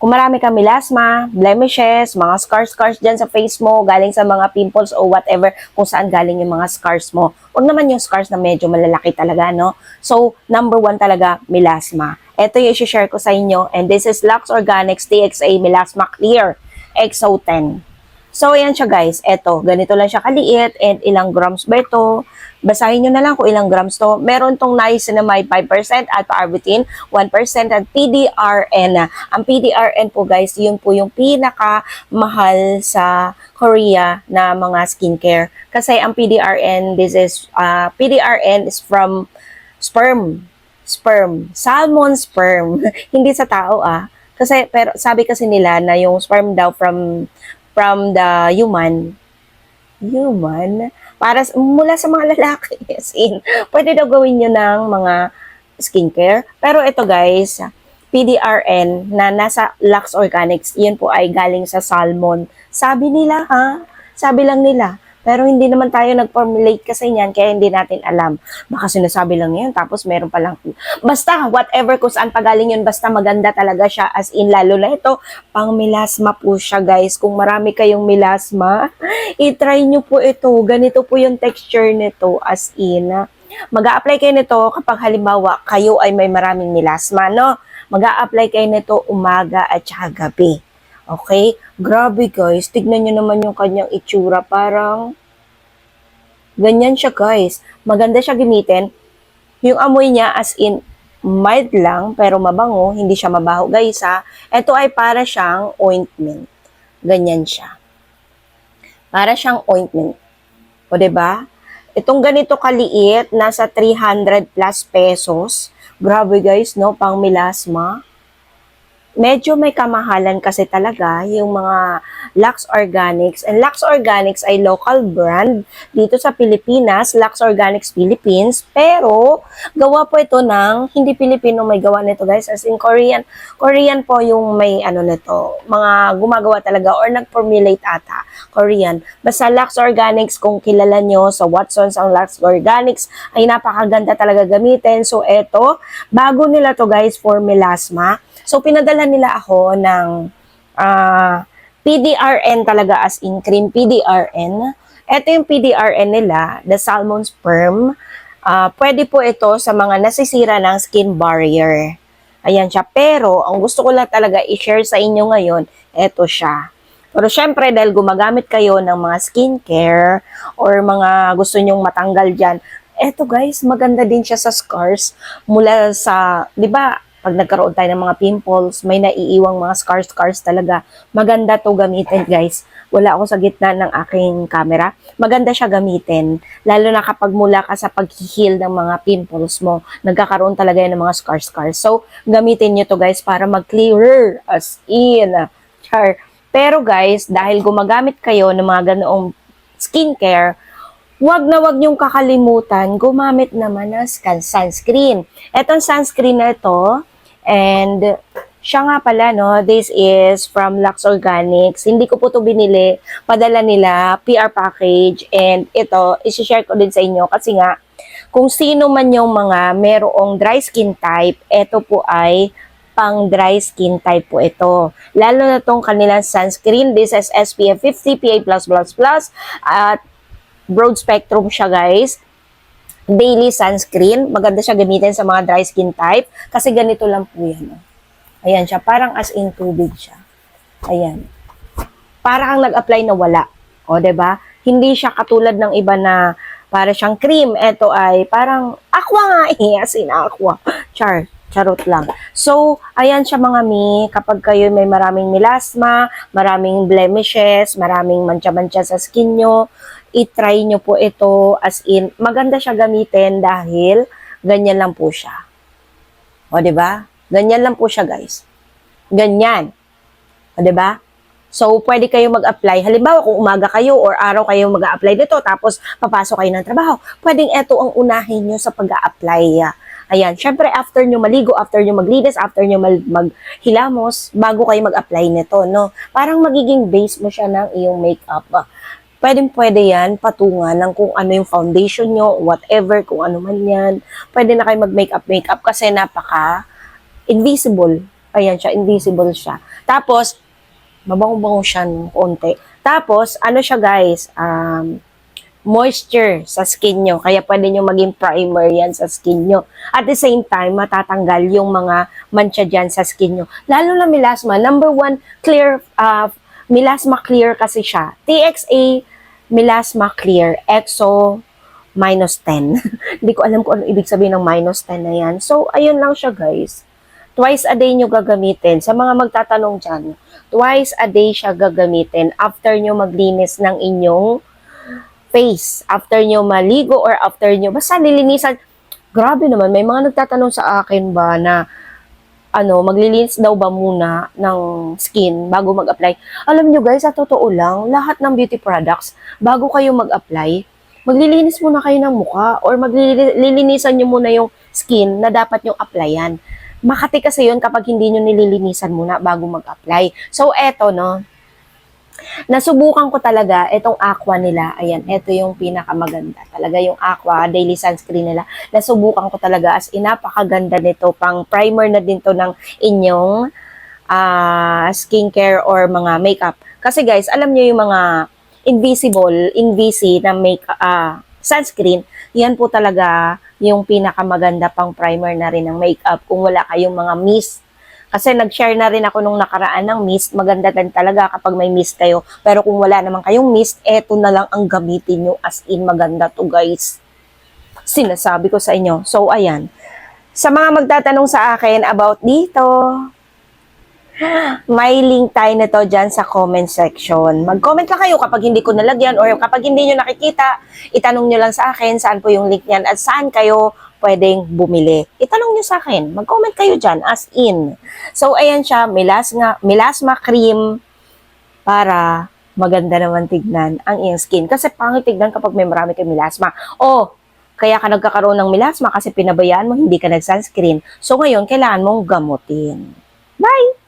Kung marami kang melasma, blemishes, mga scars dyan sa face mo, galing sa mga pimples o whatever, kung saan galing yung mga scars mo. Huwag naman yung scars na medyo malalaki talaga, no? So, number 1 talaga, melasma. Ito yung isi-share ko sa inyo, and this is Lux Organics TXA Melasma Clear XO 10. So, ayan siya guys. Eto, ganito lang siya kaliit, and ilang grams ba ito? Basahin nyo na lang kung ilang grams to. Meron tong niacinamide 5%, alpha-arbutin 1%, at PDRN. Ang PDRN po guys, yun po yung pinaka-mahal sa Korea na mga skincare. Kasi ang PDRN, PDRN is from sperm, salmon sperm. Hindi sa tao Kasi, pero sabi kasi nila na yung sperm daw from the human, para mula sa mga lalaki. As in, pwede daw gawin nyo ng mga skincare. Pero ito guys, PDRN na nasa Lux Organics, yun po ay galing sa salmon. Sabi nila sabi lang nila. Pero hindi naman tayo nag-formulate kasi niyan, kaya hindi natin alam. Baka sinasabi lang yan, tapos meron palang. Basta, whatever kung saan pagaling yun, basta maganda talaga siya. As in, lalo na ito, pang melasma po siya, guys. Kung marami kayong melasma, i-try nyo po ito. Ganito po yung texture nito, as in. Mag-a-apply kayo nito kapag halimbawa, kayo ay may maraming melasma, no? Mag-a-apply kayo nito umaga at saka gabi. Okay? Grabe guys, tignan nyo naman yung kanyang itsura, parang ganyan siya guys. Maganda siya gamitin. Yung amoy niya as in mild lang pero mabango, hindi siya mabaho guys Ito ay para siyang ointment. Ganyan siya. Para siyang ointment. O diba? Itong ganito kaliit, nasa 300 plus pesos. Grabe guys, no? Pang melasma. Medyo may kamahalan kasi talaga yung mga Lux Organics. And Lux Organics ay local brand dito sa Pilipinas, Lux Organics Philippines. Pero, gawa po ito ng, hindi Pilipino may gawa nito guys, as in Korean. Korean po yung may nito, mga gumagawa talaga or nag-formulate ata. Korean. Basta Lux Organics, kung kilala nyo sa Watsons ang Lux Organics, ay napakaganda talaga gamitin. So, eto, bago nila to guys for melasma. So, pinadala nila ako ng PDRN talaga as in cream PDRN. Ito yung PDRN nila, the salmon sperm. Pwede po ito sa mga nasisira ng skin barrier. Ayan siya. Pero, ang gusto ko lang talaga i-share sa inyo ngayon, ito siya. Pero syempre, dahil gumagamit kayo ng mga skincare or mga gusto nyong matanggal dyan, eto guys, maganda din siya sa scars mula sa, di ba, pag nagkaroon tayo ng mga pimples, may naiiwang mga scars talaga. Maganda to gamitin, guys. Wala ako sa gitna ng aking camera. Maganda siya gamitin. Lalo na kapag mula ka sa pag-heal ng mga pimples mo, nagkakaroon talaga yan ng mga scars. So, gamitin nyo to, guys, para mag-clearer as in. Char. Pero, guys, dahil gumagamit kayo ng mga ganoong skincare, wag niyong kakalimutan, gumamit naman ng sunscreen. Etong sunscreen na ito, and siya nga pala, no, this is from Lux Organics. Hindi ko po ito binili. Padala nila, PR package. And ito, isi-share ko din sa inyo kasi nga, kung sino man yung mga merong dry skin type, ito po ay pang dry skin type po ito. Lalo na itong kanilang sunscreen. This is SPF 50, PA+++. At broad spectrum siya guys. Daily sunscreen. Maganda siya gamitin sa mga dry skin type. Kasi ganito lang po yan. Ayan siya. Parang as in tubig siya. Ayan. Parang ang nag-apply na wala. O, diba? Hindi siya katulad ng iba na para siyang cream. Ito ay parang aqua nga As in aqua. Charot lang. So, ayan siya mga mi. Kapag kayo may maraming melasma, maraming blemishes, maraming mancha-mancha sa skin nyo, i-try nyo po ito as in, maganda siya gamitin dahil ganyan lang po siya. O, diba? Ganyan lang po siya, guys. Ganyan. O, diba? So, pwede kayo mag-apply. Halimbawa, kung umaga kayo or araw kayo mag-a-apply dito, tapos papasok kayo ng trabaho, pwedeng ito ang unahin nyo sa pag-a-apply. Ayan. Syempre, after nyo maligo, after nyo maglinis, after nyo maghilamos, bago kayo mag-apply nito, no? Parang magiging base mo siya ng iyong makeup. Pwede yan, patungan ng kung ano yung foundation nyo, whatever, kung ano man yan. Pwede na kayo mag-makeup kasi napaka-invisible. Ayan siya, invisible siya. Tapos, mabango-bango siya ng konti. Tapos, ano siya guys, moisture sa skin nyo. Kaya pwede nyo maging primer yan sa skin nyo. At the same time, matatanggal yung mga mancha dyan sa skin nyo. Lalo na melasma. Number one, clear, melasma clear kasi siya. TXA, melasma clear, EXO, -10. Hindi ko alam kung ano ibig sabihin ng -10 na yan. So, ayun lang siya guys. Twice a day nyo gagamitin. Sa mga magtatanong dyan, twice a day siya gagamitin after nyo maglinis ng inyong face, after nyo maligo or after nyo, basta nilinisan. Grabe naman, may mga nagtatanong sa akin ba na maglilinis daw ba muna ng skin bago mag-apply. Alam nyo guys, sa totoo lang, lahat ng beauty products, bago kayo mag-apply, maglilinis muna kayo ng mukha or maglilinisan nyo muna yung skin na dapat nyo applyan. Makati kasi yun kapag hindi nyo nililinisan muna bago mag-apply. So, eto nasubukan ko talaga itong Aqua nila. Ayan, ito yung pinakamaganda. Talaga yung Aqua daily sunscreen nila. Nasubukan ko talaga as in napakaganda nito. Pang primer na din to ng inyong skincare or mga makeup. Kasi guys, alam nyo yung mga invisi na sunscreen, yan po talaga yung pinakamaganda pang primer na rin ng makeup kung wala kayong mga mist. Kasi nag-share na rin ako nung nakaraan ng mist. Maganda din talaga kapag may mist kayo. Pero kung wala naman kayong mist, eto na lang ang gamitin nyo. As in, maganda to guys. Sinasabi ko sa inyo. So, ayan. Sa mga magtatanong sa akin about dito, may link tayo nito dyan sa comment section. Mag-comment lang kayo kapag hindi ko nalagyan or kapag hindi nyo nakikita, itanong nyo lang sa akin saan po yung link niyan at saan kayo pwedeng bumili. Itanong nyo sa akin. Mag-comment kayo dyan, as in. So, ayan siya, melasma cream para maganda naman tignan ang iyong skin. Kasi pangit tignan kapag may marami kang melasma. O, kaya ka nagkakaroon ng melasma kasi pinabayaan mo, hindi ka nag-sunscreen. So, ngayon, kailangan mong gamutin. Bye!